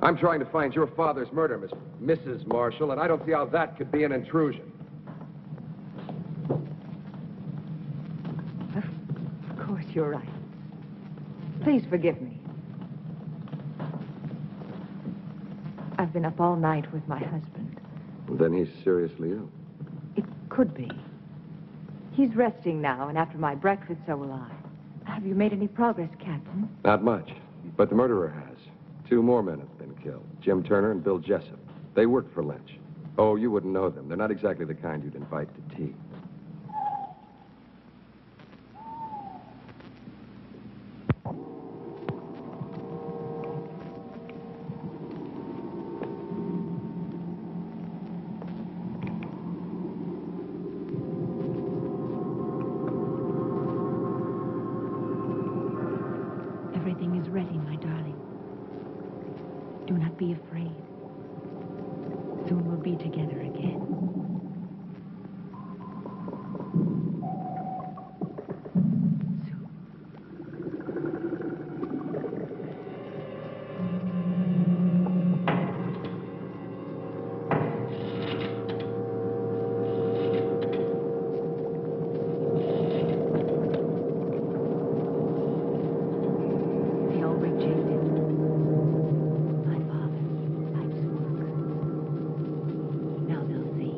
I'm trying to find your father's murder, Mrs. Marshall, and I don't see how that could be an intrusion. Of course, you're right. Please forgive me. I've been up all night with my husband. Then he's seriously ill. It could be. He's resting now, and after my breakfast, so will I. Have you made any progress, Captain? Not much, but the murderer has. 2 more men have been killed, Jim Turner and Bill Jessup. They worked for Lynch. Oh, you wouldn't know them. They're not exactly the kind you'd invite to tea. Everything is ready, my darling. Do not be afraid. Soon we'll be together again. They all rejected my father, life's work. Now they'll see.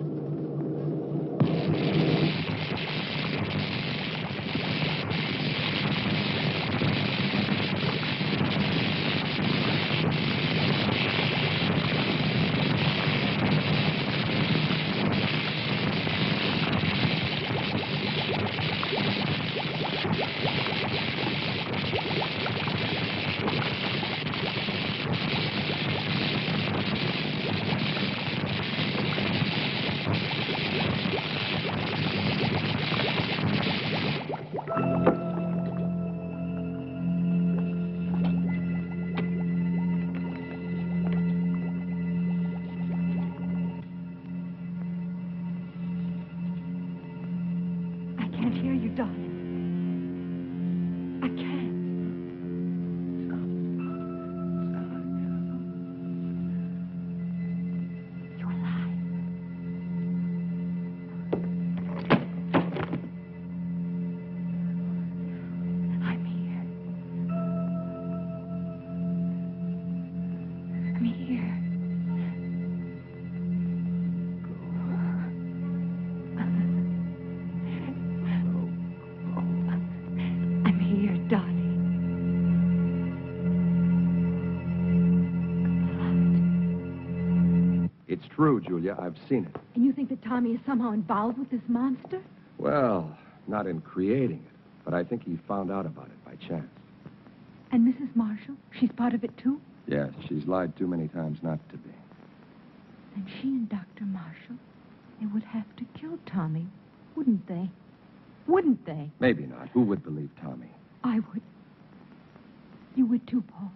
I can't hear you, darling. I can't. You're alive. I'm here. I'm here. through, Julia. I've seen it. And you think that Tommy is somehow involved with this monster? Well, not in creating it, but I think he found out about it by chance. And Mrs. Marshall? She's part of it, too? Yes, she's lied too many times not to be. And she and Dr. Marshall, they would have to kill Tommy, wouldn't they? Wouldn't they? Maybe not. Who would believe Tommy? I would. You would too, Paul.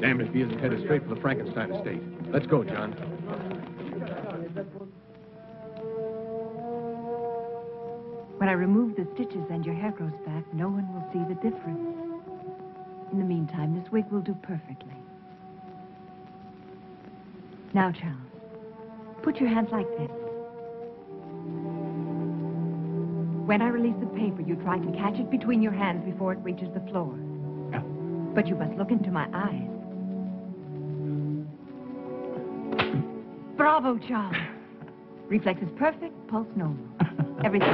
Damn if he isn't headed straight for the Frankenstein estate. Let's go, John. When I remove the stitches and your hair grows back, no one will see the difference. In the meantime, this wig will do perfectly. Now, Charles, put your hands like this. When I release the paper, you try to catch it between your hands before it reaches the floor. But you must look into my eyes. Bravo, Charles. Reflex is perfect, pulse normal. Everything.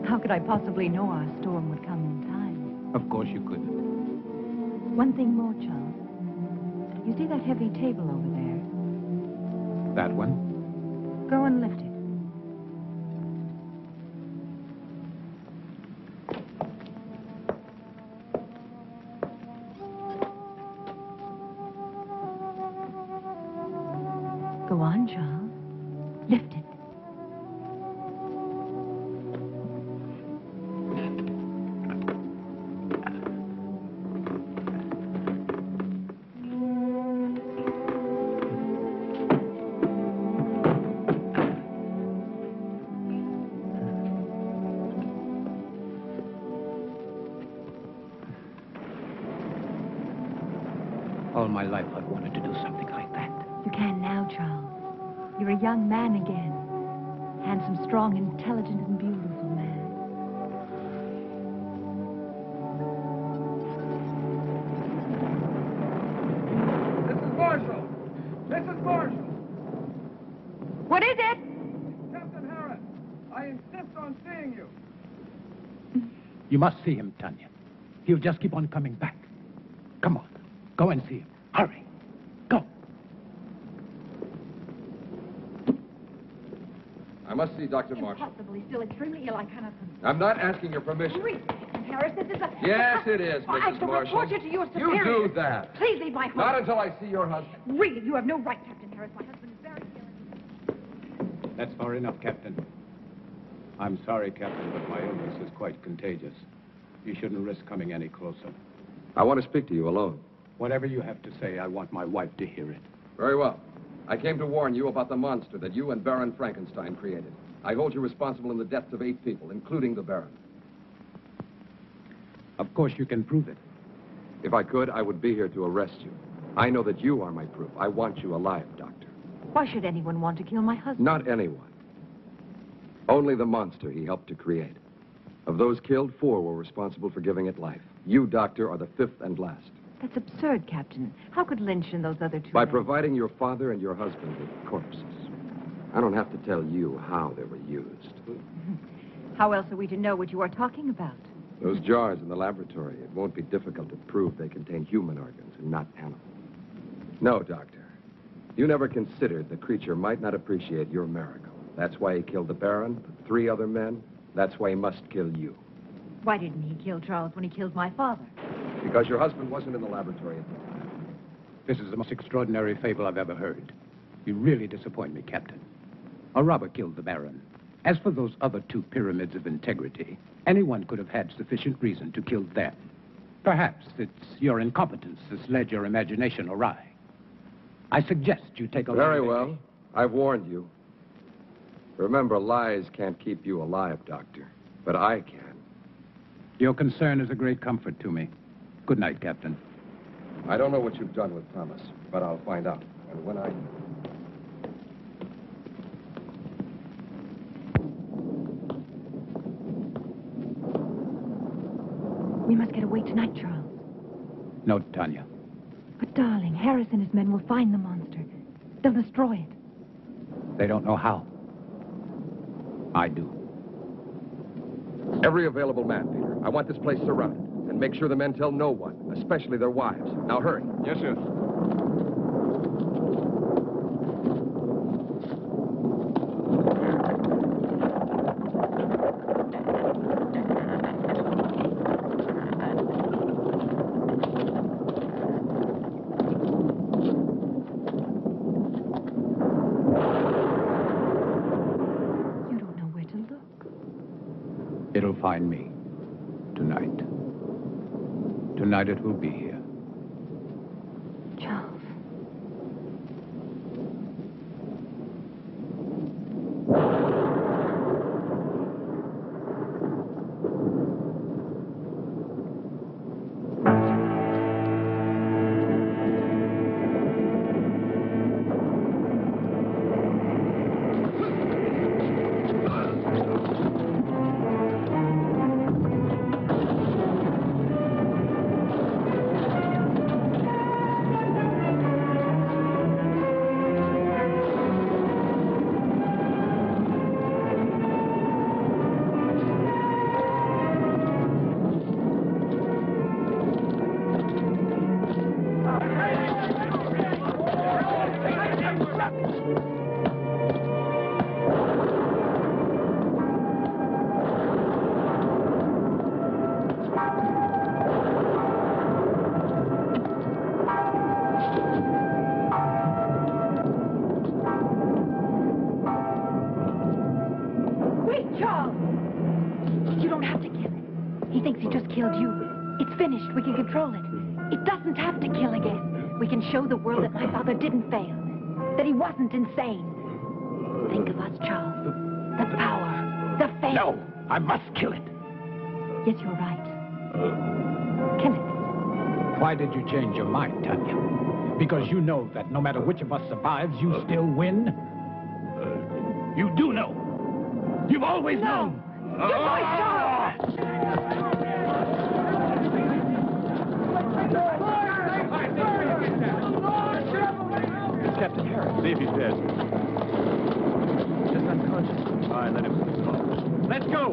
How could I possibly know our storm would come in time? Of course you couldn't. One thing more, Charles. You see that heavy table over there? That one? Go and lift it. Go on, Charles. Lift it. All my life I've wanted to do something like that. You can now, Charles. You're a young man again. Handsome, strong, intelligent, and beautiful man. Mrs. Marshall! Mrs. Marshall! What is it? Captain Harris, I insist on seeing you. You must see him, Tanya. He'll just keep on coming back. Come on. Go and see him. Hurry. Go. I must see Dr. Marshall. Impossible. He's still extremely ill. I cannot. I'm not asking your permission. Really, Captain Harris, this is a... Yes, it is, I Mrs. shall Marshall. report you to your You superior. do that. Please leave my home. Not until I see your husband. Really, you have no right, Captain Harris. My husband is very ill. That's far enough, Captain. I'm sorry, Captain, but my illness is quite contagious. You shouldn't risk coming any closer. I want to speak to you alone. Whatever you have to say, I want my wife to hear it. Very well. I came to warn you about the monster that you and Baron Frankenstein created. I hold you responsible in the deaths of 8 people, including the Baron. Of course you can prove it. If I could, I would be here to arrest you. I know that you are my proof. I want you alive, Doctor. Why should anyone want to kill my husband? Not anyone. Only the monster he helped to create. Of those killed, 4 were responsible for giving it life. You, Doctor, are the 5th and last. That's absurd, Captain. How could Lynch and those other 2 By men... providing your father and your husband with corpses. I don't have to tell you how they were used. How else are we to know what you are talking about? Those jars in the laboratory, it won't be difficult to prove they contain human organs and not animal. No, Doctor. You never considered the creature might not appreciate your miracle. That's why he killed the Baron, the 3 other men. That's why he must kill you. Why didn't he kill Charles when he killed my father? Because your husband wasn't in the laboratory at the time. This is the most extraordinary fable I've ever heard. You really disappoint me, Captain. A robber killed the Baron. As for those other 2 pyramids of integrity, anyone could have had sufficient reason to kill them. Perhaps it's your incompetence that's led your imagination awry. I suggest you take a... Very well. I've warned you. Remember, lies can't keep you alive, Doctor. But I can. Your concern is a great comfort to me. Good night, Captain. I don't know what you've done with Thomas, but I'll find out. And when I... We must get away tonight, Charles. No, Tanya. But, darling, Harris and his men will find the monster. They'll destroy it. They don't know how. I do. Every available man, Peter. I want this place surrounded. And make sure the men tell no one, especially their wives. Now, hurry. Yes, sir. It'll find me. Tonight. Tonight it will be here. Charles. We can control it. It doesn't have to kill again. We can show the world that my father didn't fail, that he wasn't insane. Think of us, Charles. The power, the fame. No, I must kill it. Yes, you're right. Kill it. Why did you change your mind, Tanya? Because you know that no matter which of us survives, you still win? You do know. You've always known. Good night, Charles! It's Captain Harris. See if he's dead. Just unconscious. All right, let him go. Let's go!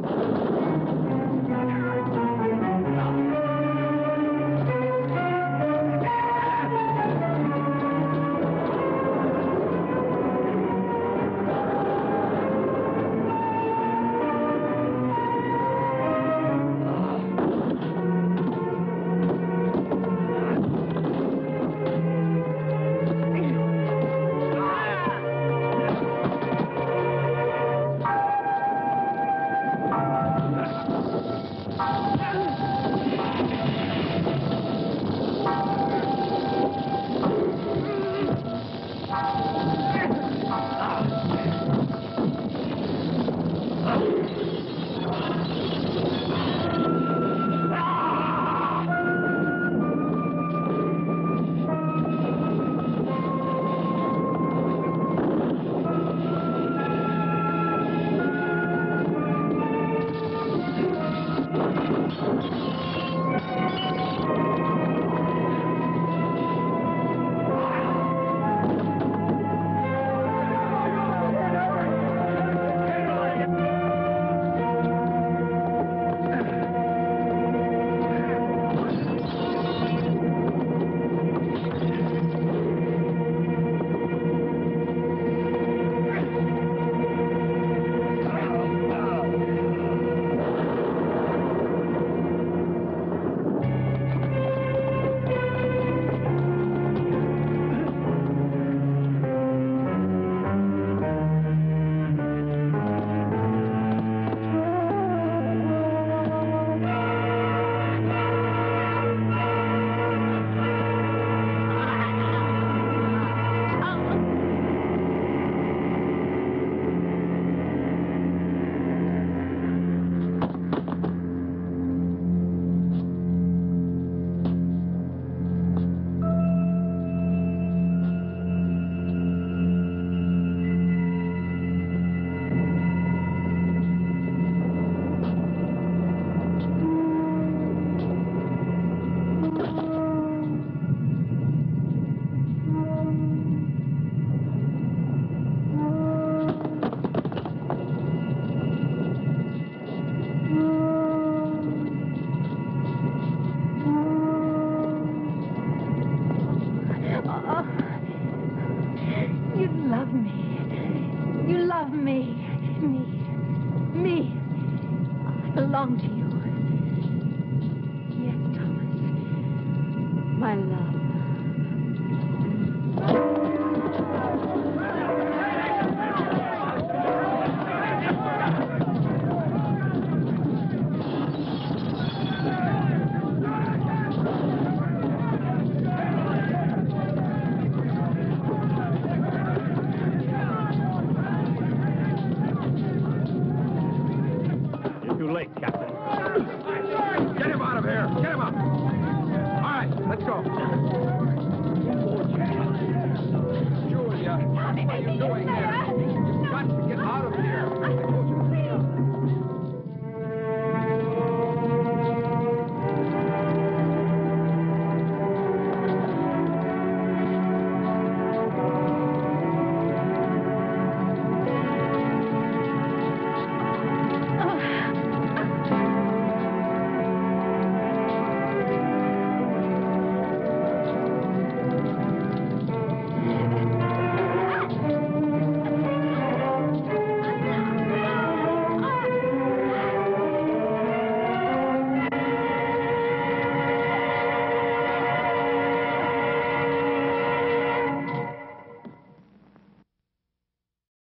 belong to you. Yes, Thomas. My love. Get him out of here! Get him up! All right, let's go. Julia, what are you doing?